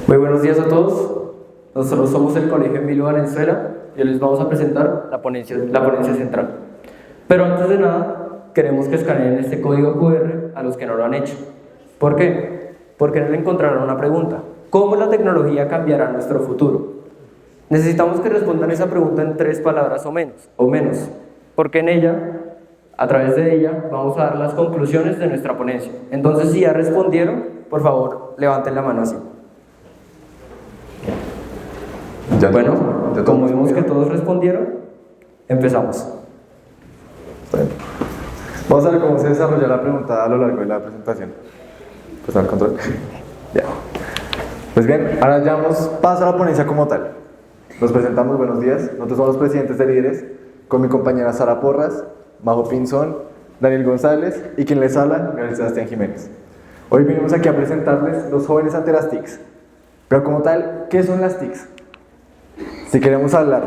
Muy buenos días a todos. Nosotros somos el Colegio Emilio Valenzuela y hoy les vamos a presentar la ponencia central. Pero antes de nada, queremos que escaneen este código QR a los que no lo han hecho. ¿Por qué? Porque en él encontrarán una pregunta: ¿cómo la tecnología cambiará nuestro futuro? Necesitamos que respondan esa pregunta en 3 palabras o menos, porque en ella, a través de ella, vamos a dar las conclusiones de nuestra ponencia. Entonces, si ya respondieron, por favor, levanten la mano así. Bueno, como vimos que todos respondieron, empezamos. Bueno, vamos a ver cómo se desarrolla la pregunta a lo largo de la presentación. Pues al control. Ya. Pues bien, ahora ya damos paso a la ponencia como tal. Nos presentamos, buenos días. Nosotros somos los presidentes de líderes, con mi compañera Sara Porras, Majo Pinzón, Daniel González y quien les habla, Gabriel Sebastián Jiménez. Hoy venimos aquí a presentarles los jóvenes ante las TICs. Pero como tal, ¿qué son las TICs? Si queremos hablar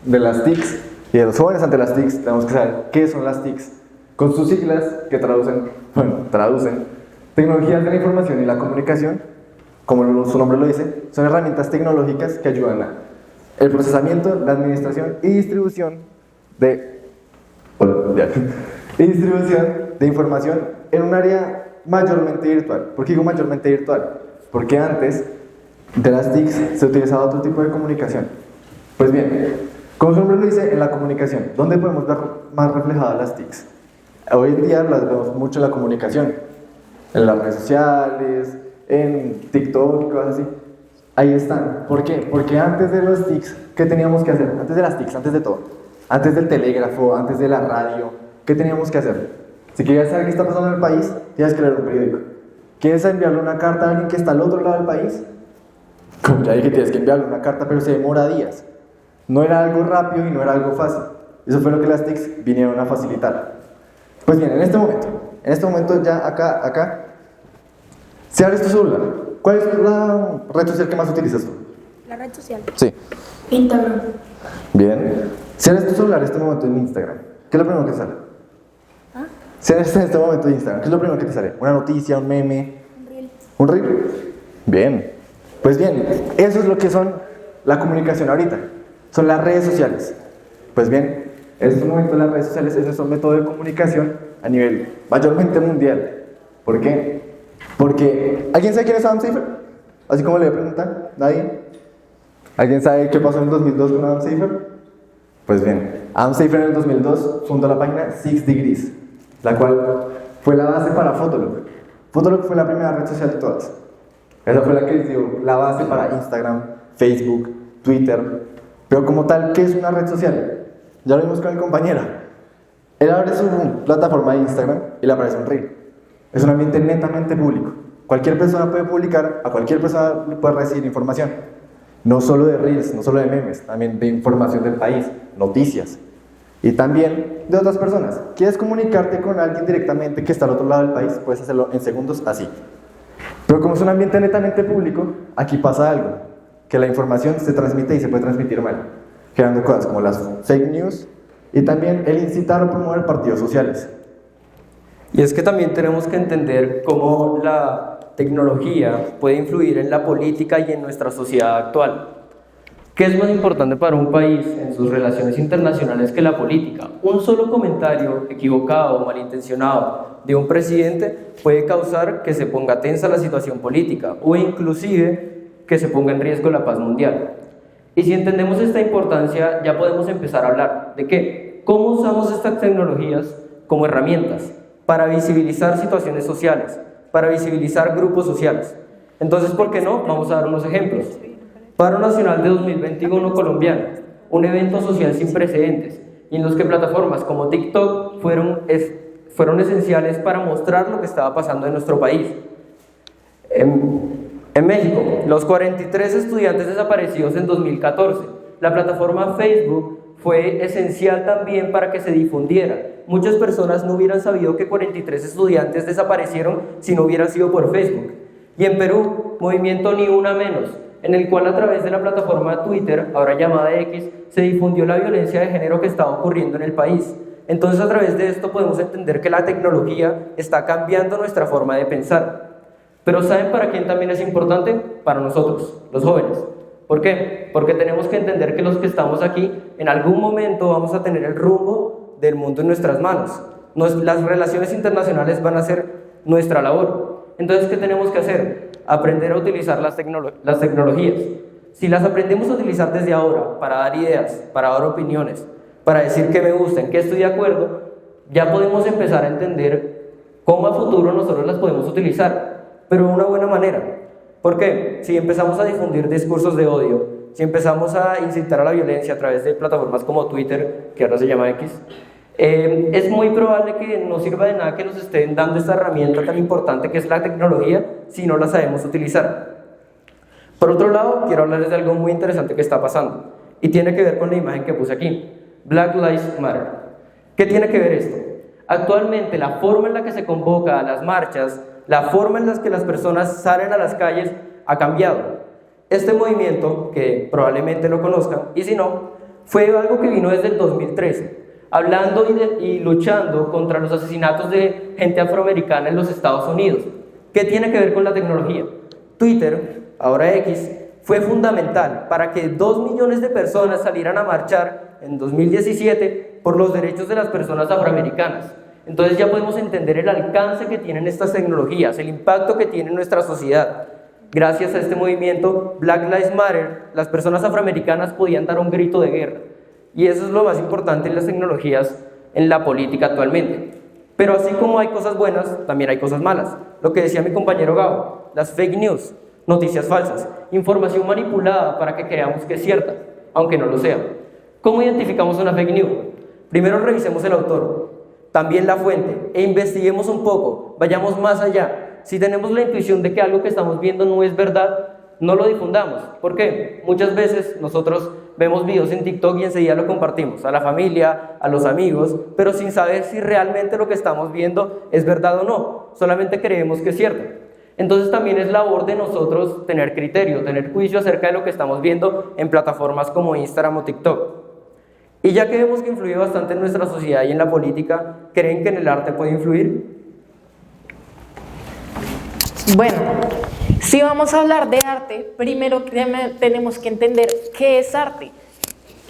de las TICs y de los jóvenes ante las TICs, tenemos que saber qué son las TICs, con sus siglas que traducen tecnologías de la información y la comunicación. Como su nombre lo dice, son herramientas tecnológicas que ayudan a el procesamiento, la administración y distribución de información en un área mayormente virtual. ¿Por qué digo mayormente virtual? Porque antes de las TICs se utilizaba otro tipo de comunicación. Pues bien, como su nombre lo dice, en la comunicación, ¿dónde podemos ver más reflejadas las TICs? Hoy en día las vemos mucho en la comunicación, en las redes sociales, en TikTok, cosas así. Ahí están. ¿Por qué? Porque antes de las TICs, ¿qué teníamos que hacer? Antes de las TICs, antes de todo, antes del telégrafo, antes de la radio, ¿qué teníamos que hacer? Si querías saber qué está pasando en el país, tienes que leer un periódico. ¿Quieres enviarle una carta a alguien que está al otro lado del país? Como ya dije, tienes que enviarle una carta, pero se demora días. No era algo rápido y no era algo fácil. Eso fue lo que las TICs vinieron a facilitar. Pues bien, en este momento ya acá, si abres tu celular, ¿cuál es la red social que más utilizas tú? La red social. Sí. Instagram. Bien. Si abres tu celular en este momento en Instagram, ¿qué es lo primero que te sale? ¿Ah? Si abres en este momento en Instagram, ¿qué es lo primero que te sale? ¿Una noticia, un meme? Un reel. ¿Un reel? Bien. Pues bien, eso es lo que son la comunicación ahorita. Son las redes sociales. Pues bien, en este momento las redes sociales es un método de comunicación a nivel mayormente mundial. ¿Por qué? Porque, ¿alguien sabe quién es Adam Seyfried? Así como le voy a preguntar, ¿nadie? ¿Alguien sabe qué pasó en el 2002 con Adam Seyfried? Pues bien, Adam Seyfried en el 2002 fundó la página 6 Degrees, la cual fue la base para Fotolog. Fotolog fue la primera red social de todas. Esa fue la que les dio la base para Instagram, Facebook, Twitter. Pero como tal, ¿qué es una red social? Ya lo vimos con el compañero. Él abre su plataforma de Instagram y le aparece un reel. Es un ambiente netamente público. Cualquier persona puede publicar, a cualquier persona puede recibir información. No solo de reels, no solo de memes, también de información del país, noticias. Y también de otras personas. ¿Quieres comunicarte con alguien directamente que está al otro lado del país? Puedes hacerlo en segundos así. Pero como es un ambiente netamente público, aquí pasa algo, que la información se transmite y se puede transmitir mal, generando cosas como las fake news y también el incitar o promover partidos sociales. Y es que también tenemos que entender cómo la tecnología puede influir en la política y en nuestra sociedad actual. ¿Qué es más importante para un país en sus relaciones internacionales que la política? Un solo comentario equivocado o malintencionado de un presidente puede causar que se ponga tensa la situación política o inclusive que se ponga en riesgo la paz mundial. Y si entendemos esta importancia, ya podemos empezar a hablar de qué, cómo usamos estas tecnologías como herramientas para visibilizar situaciones sociales, para visibilizar grupos sociales. Entonces, ¿por qué no? Vamos a dar unos ejemplos. Paro Nacional de 2021 colombiano, un evento social sin precedentes, y en los que plataformas como TikTok fueron esenciales para mostrar lo que estaba pasando en nuestro país. En México, los 43 estudiantes desaparecidos en 2014. La plataforma Facebook fue esencial también para que se difundiera. Muchas personas no hubieran sabido que 43 estudiantes desaparecieron si no hubiera sido por Facebook. Y en Perú, movimiento Ni Una Menos, en el cual a través de la plataforma Twitter, ahora llamada X, se difundió la violencia de género que estaba ocurriendo en el país. Entonces, a través de esto podemos entender que la tecnología está cambiando nuestra forma de pensar. Pero ¿saben para quién también es importante? Para nosotros, los jóvenes. ¿Por qué? Porque tenemos que entender que los que estamos aquí, en algún momento vamos a tener el rumbo del mundo en nuestras manos. Las relaciones internacionales van a ser nuestra labor. Entonces, ¿qué tenemos que hacer? Aprender a utilizar las tecnologías. Si las aprendemos a utilizar desde ahora para dar ideas, para dar opiniones, para decir qué me gusta, en qué estoy de acuerdo, ya podemos empezar a entender cómo a futuro nosotros las podemos utilizar, pero de una buena manera. ¿Por qué? Si empezamos a difundir discursos de odio, si empezamos a incitar a la violencia a través de plataformas como Twitter, que ahora se llama X, es muy probable que no sirva de nada que nos estén dando esta herramienta tan importante que es la tecnología si no la sabemos utilizar. Por otro lado, quiero hablarles de algo muy interesante que está pasando y tiene que ver con la imagen que puse aquí, Black Lives Matter. ¿Qué tiene que ver esto? Actualmente la forma en la que se convoca a las marchas, la forma en la que las personas salen a las calles ha cambiado. Este movimiento, que probablemente lo conozcan, y si no, fue algo que vino desde el 2013, hablando y luchando contra los asesinatos de gente afroamericana en los Estados Unidos. ¿Qué tiene que ver con la tecnología? Twitter, ahora X, fue fundamental para que 2 millones de personas salieran a marchar en 2017 por los derechos de las personas afroamericanas. Entonces ya podemos entender el alcance que tienen estas tecnologías, el impacto que tiene en nuestra sociedad. Gracias a este movimiento Black Lives Matter, las personas afroamericanas podían dar un grito de guerra. Y eso es lo más importante en las tecnologías, en la política actualmente. Pero así como hay cosas buenas, también hay cosas malas. Lo que decía mi compañero Gabo, las fake news, noticias falsas, información manipulada para que creamos que es cierta, aunque no lo sea. ¿Cómo identificamos una fake news? Primero revisemos el autor, también la fuente, e investiguemos un poco, vayamos más allá. Si tenemos la intuición de que algo que estamos viendo no es verdad, no lo difundamos. ¿Por qué? Muchas veces nosotros vemos videos en TikTok y enseguida lo compartimos a la familia, a los amigos, pero sin saber si realmente lo que estamos viendo es verdad o no, solamente creemos que es cierto. Entonces también es labor de nosotros tener criterio, tener juicio acerca de lo que estamos viendo en plataformas como Instagram o TikTok. Y ya que vemos que influye bastante en nuestra sociedad y en la política, ¿creen que en el arte puede influir? Bueno, si vamos a hablar de arte, primero tenemos que entender qué es arte.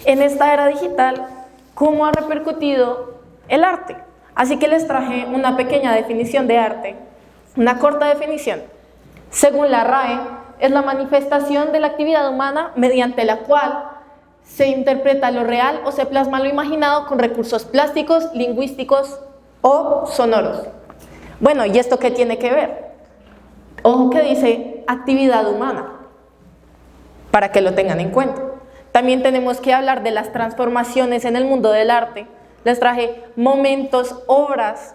En esta era digital, ¿cómo ha repercutido el arte? Así que les traje una pequeña definición de arte, una corta definición. Según la RAE, es la manifestación de la actividad humana mediante la cual se interpreta lo real o se plasma lo imaginado con recursos plásticos, lingüísticos o sonoros. Bueno, ¿y esto qué tiene que ver? Ojo que dice actividad humana, para que lo tengan en cuenta. También tenemos que hablar de las transformaciones en el mundo del arte. Les traje momentos, obras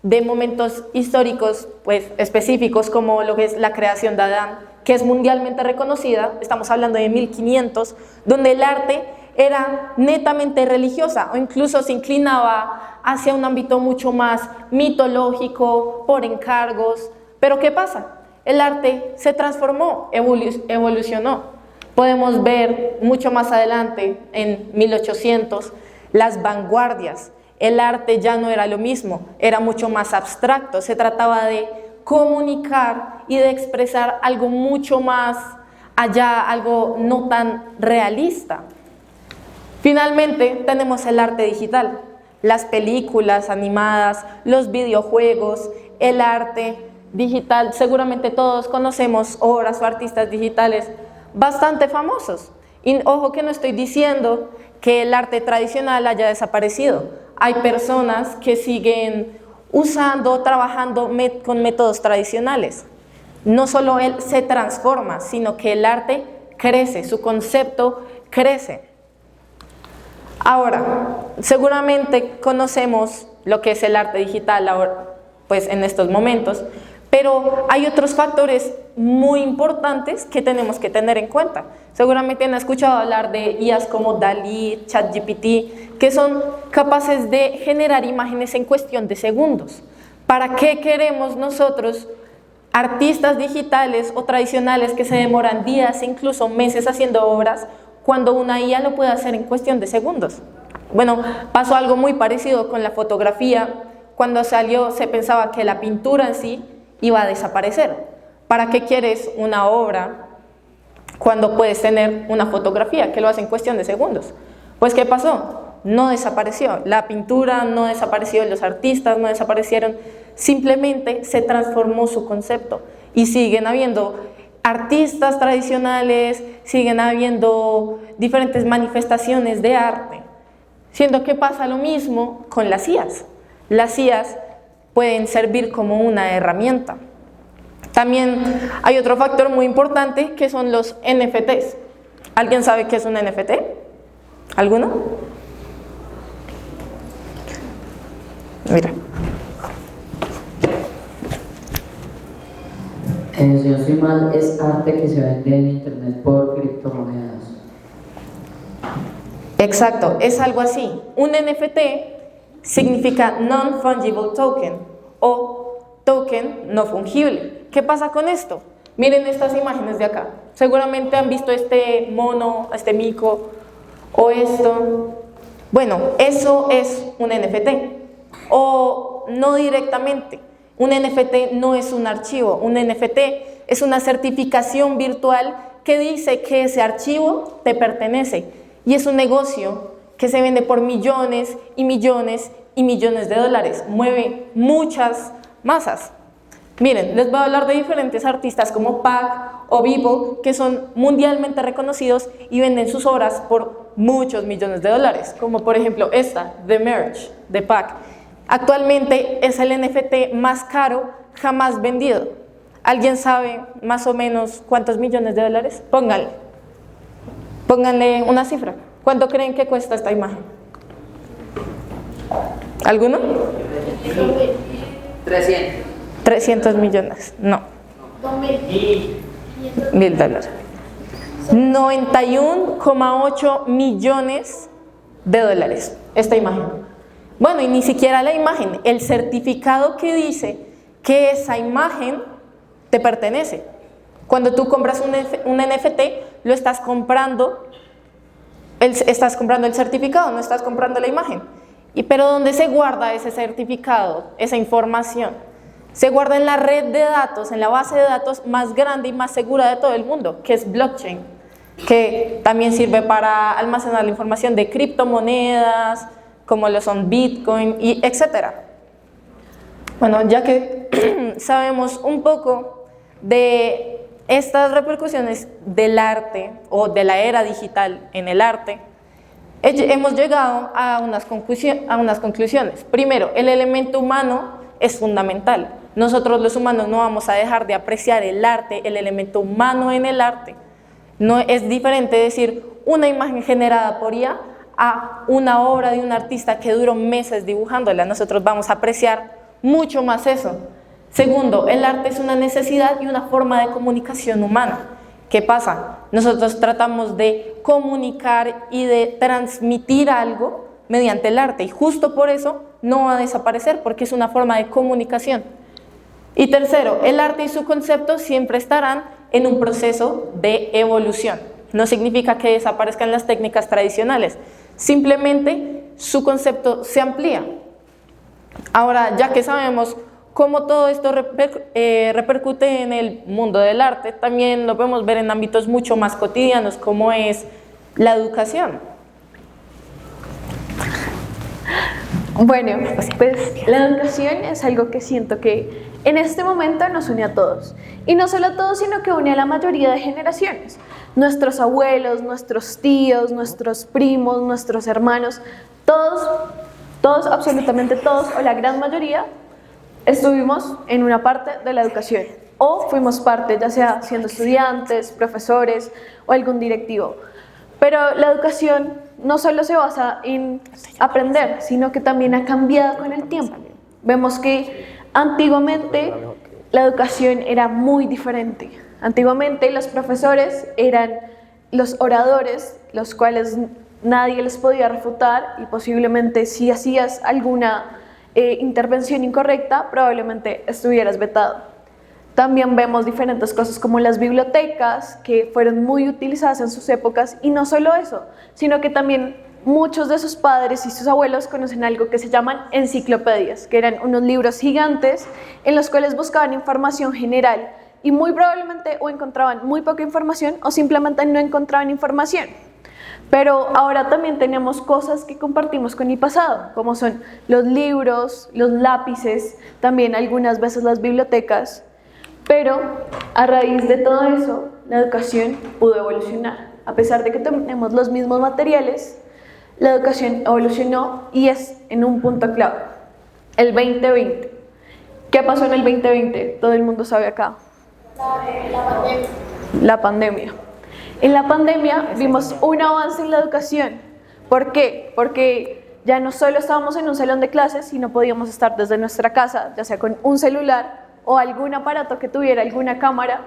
de momentos históricos pues, específicos, como lo que es la creación de Adán, que es mundialmente reconocida. Estamos hablando de 1500, donde el arte era netamente religiosa o incluso se inclinaba hacia un ámbito mucho más mitológico, por encargos. Pero ¿qué pasa? El arte se transformó, evolucionó. Podemos ver mucho más adelante, en 1800, las vanguardias. El arte ya no era lo mismo, era mucho más abstracto. Se trataba de comunicar y de expresar algo mucho más allá, algo no tan realista. Finalmente, tenemos el arte digital, las películas animadas, los videojuegos, el arte digital. Seguramente todos conocemos obras o artistas digitales bastante famosos. Y ojo que no estoy diciendo que el arte tradicional haya desaparecido. Hay personas que siguen usando, trabajando con métodos tradicionales. No solo él se transforma, sino que el arte crece, su concepto crece. Ahora, seguramente conocemos lo que es el arte digital ahora, pues en estos momentos, pero hay otros factores muy importantes que tenemos que tener en cuenta. Seguramente han escuchado hablar de IAs como DALL-E, ChatGPT, que son capaces de generar imágenes en cuestión de segundos. ¿Para qué queremos nosotros artistas digitales o tradicionales que se demoran días e incluso meses haciendo obras cuando una IA lo puede hacer en cuestión de segundos? Bueno, pasó algo muy parecido con la fotografía. Cuando salió se pensaba que la pintura en sí iba a desaparecer, ¿Para qué quieres una obra cuando puedes tener una fotografía que lo hace en cuestión de segundos? Pues ¿qué pasó? No desapareció, la pintura no desapareció, los artistas no desaparecieron, simplemente se transformó su concepto y siguen habiendo artistas tradicionales, siguen habiendo diferentes manifestaciones de arte, siendo que pasa lo mismo con las IAs. Las IAs pueden servir como una herramienta. También hay otro factor muy importante que son los NFTs. ¿Alguien sabe qué es un NFT? ¿Alguno? Mira. Si no estoy mal, es arte que se vende en internet por criptomonedas. Exacto, es algo así. Un NFT significa Non-Fungible Token o token no fungible. ¿Qué pasa con esto? Miren estas imágenes de acá. Seguramente han visto este mono, este mico o esto. Bueno, eso es un NFT. O no directamente. Un NFT no es un archivo. Un NFT es una certificación virtual que dice que ese archivo te pertenece. Y es un negocio que se vende por millones y millones y millones de dólares. Mueve muchas masas. Miren, les voy a hablar de diferentes artistas como Pac o Beeple, que son mundialmente reconocidos y venden sus obras por muchos millones de dólares, como por ejemplo esta, The Merge, de Pac. Actualmente es el NFT más caro jamás vendido. ¿Alguien sabe más o menos cuántos millones de dólares? Pónganle una cifra. ¿Cuánto creen que cuesta esta imagen? ¿Alguno? 300 millones, no. $1,000. 91,8 millones de dólares esta imagen. Bueno, y ni siquiera la imagen, el certificado que dice que esa imagen te pertenece. Cuando tú compras un NFT, lo estás comprando el certificado, no estás comprando la imagen. Pero ¿dónde se guarda ese certificado, esa información? Se guarda en la red de datos, en la base de datos más grande y más segura de todo el mundo, que es blockchain, que también sirve para almacenar la información de criptomonedas, como lo son Bitcoin, y etcétera. Bueno, ya que sabemos un poco de estas repercusiones del arte o de la era digital en el arte, hemos llegado a unas conclusiones. Primero, el elemento humano es fundamental. Nosotros los humanos no vamos a dejar de apreciar el arte, el elemento humano en el arte. No es diferente decir una imagen generada por IA a una obra de un artista que duró meses dibujándola. Nosotros vamos a apreciar mucho más eso. Segundo, el arte es una necesidad y una forma de comunicación humana. ¿Qué pasa? Nosotros tratamos de comunicar y de transmitir algo mediante el arte y justo por eso no va a desaparecer porque es una forma de comunicación. Y tercero, el arte y su concepto siempre estarán en un proceso de evolución. No significa que desaparezcan las técnicas tradicionales, simplemente su concepto se amplía. Ahora, ya que sabemos cómo todo esto repercute en el mundo del arte, también lo podemos ver en ámbitos mucho más cotidianos, como es la educación. Bueno, pues la educación es algo que siento que en este momento nos une a todos. Y no solo a todos, sino que une a la mayoría de generaciones. Nuestros abuelos, nuestros tíos, nuestros primos, nuestros hermanos, todos, absolutamente todos, o la gran mayoría, estuvimos en una parte de la educación. O fuimos parte, ya sea siendo estudiantes, profesores o algún directivo. Pero la educación no solo se basa en aprender, sino que también ha cambiado con el tiempo. Vemos que antiguamente la educación era muy diferente. Antiguamente los profesores eran los oradores, los cuales nadie les podía refutar y posiblemente si hacías alguna intervención incorrecta, probablemente estuvieras vetado. También vemos diferentes cosas como las bibliotecas, que fueron muy utilizadas en sus épocas, y no solo eso, sino que también muchos de sus padres y sus abuelos conocen algo que se llaman enciclopedias, que eran unos libros gigantes en los cuales buscaban información general y muy probablemente o encontraban muy poca información o simplemente no encontraban información. Pero ahora también tenemos cosas que compartimos con el pasado, como son los libros, los lápices, también algunas veces las bibliotecas. Pero a raíz de todo eso, la educación pudo evolucionar. A pesar de que tenemos los mismos materiales, la educación evolucionó y es en un punto clave, el 2020. ¿Qué pasó en el 2020? Todo el mundo sabe acá. La pandemia. En la pandemia vimos un avance en la educación. ¿Por qué? Porque ya no solo estábamos en un salón de clases, sino podíamos estar desde nuestra casa, ya sea con un celular o algún aparato que tuviera alguna cámara,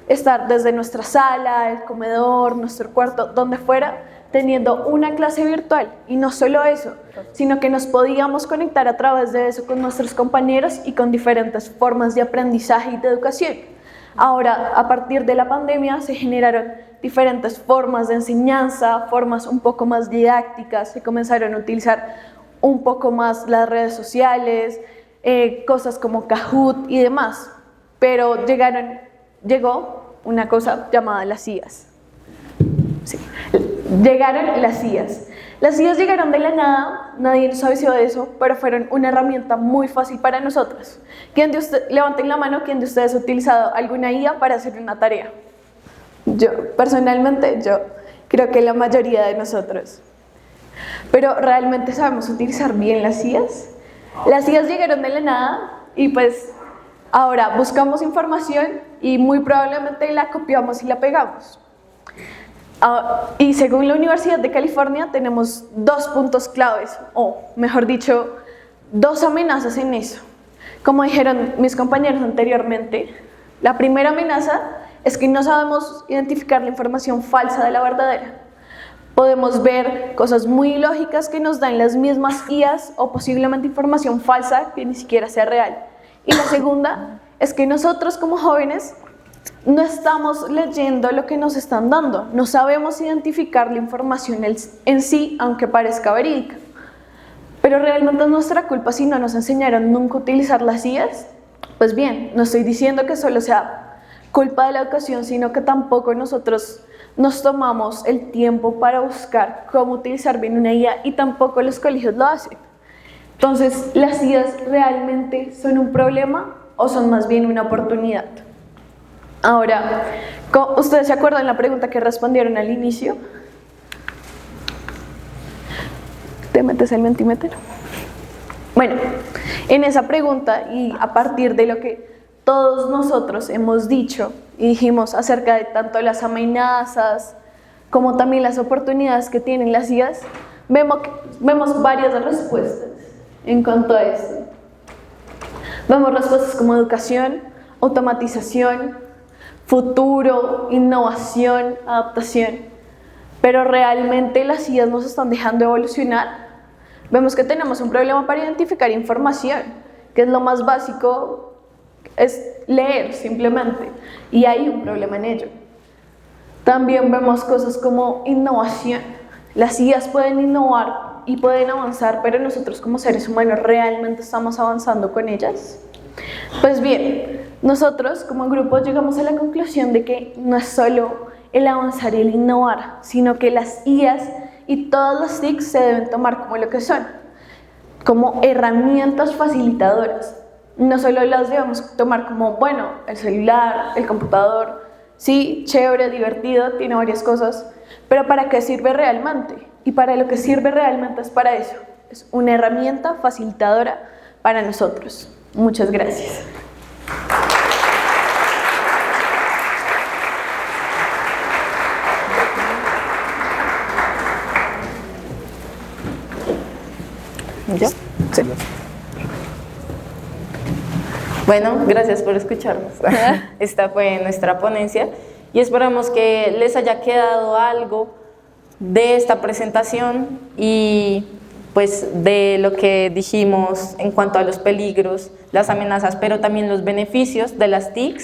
estar desde nuestra sala, el comedor, nuestro cuarto, donde fuera, teniendo una clase virtual. Y no solo eso, sino que nos podíamos conectar a través de eso con nuestros compañeros y con diferentes formas de aprendizaje y de educación. Ahora, a partir de la pandemia, se generaron diferentes formas de enseñanza, formas un poco más didácticas, se comenzaron a utilizar un poco más las redes sociales, cosas como Kahoot y demás. Pero llegó una cosa llamada las IAs. Sí. Llegaron las IAs. Las IAs llegaron de la nada, nadie nos avisó de eso, pero fueron una herramienta muy fácil para nosotros. Levanten la mano, ¿quién de ustedes ha utilizado alguna IA para hacer una tarea? Personalmente, yo creo que la mayoría de nosotros. Pero ¿realmente sabemos utilizar bien las IAs? Las IAs llegaron de la nada y pues ahora buscamos información y muy probablemente la copiamos y la pegamos. Y según la Universidad de California tenemos 2 puntos claves, o mejor dicho, 2 amenazas en eso. Como dijeron mis compañeros anteriormente, la primera amenaza es que no sabemos identificar la información falsa de la verdadera. Podemos ver cosas muy ilógicas que nos dan las mismas IAs o posiblemente información falsa que ni siquiera sea real. Y la segunda es que nosotros como jóvenes no estamos leyendo lo que nos están dando, no sabemos identificar la información en sí, aunque parezca verídica. Pero realmente es nuestra culpa si no nos enseñaron nunca a utilizar las IAs. Pues bien, no estoy diciendo que solo sea culpa de la educación, sino que tampoco nosotros nos tomamos el tiempo para buscar cómo utilizar bien una IA y tampoco los colegios lo hacen. Entonces, ¿las IAs realmente son un problema o son más bien una oportunidad? Ahora, ¿ustedes se acuerdan la pregunta que respondieron al inicio? ¿Te metes el Mentimeter? Bueno, en esa pregunta y a partir de lo que todos nosotros hemos dicho y dijimos acerca de tanto las amenazas como también las oportunidades que tienen las IAs, vemos varias respuestas en cuanto a esto. Vemos respuestas como educación, automatización, futuro, innovación, adaptación. Pero realmente las IAs nos están dejando evolucionar. Vemos que tenemos un problema para identificar información, que es lo más básico, es leer simplemente, y hay un problema en ello. También vemos cosas como innovación. Las IAs pueden innovar y pueden avanzar, pero nosotros como seres humanos realmente estamos avanzando con ellas. Pues bien, nosotros como grupo llegamos a la conclusión de que no es solo el avanzar y el innovar, sino que las IAs y todas las TIC se deben tomar como lo que son, como herramientas facilitadoras. No solo las debemos tomar como, bueno, el celular, el computador, sí, chévere, divertido, tiene varias cosas, pero ¿para qué sirve realmente? Y para lo que sirve realmente es para eso, es una herramienta facilitadora para nosotros. Muchas gracias. ¿Yo? Sí. Bueno, gracias por escucharnos. Esta fue nuestra ponencia y esperamos que les haya quedado algo de esta presentación y pues de lo que dijimos en cuanto a los peligros, las amenazas, pero también los beneficios de las TICs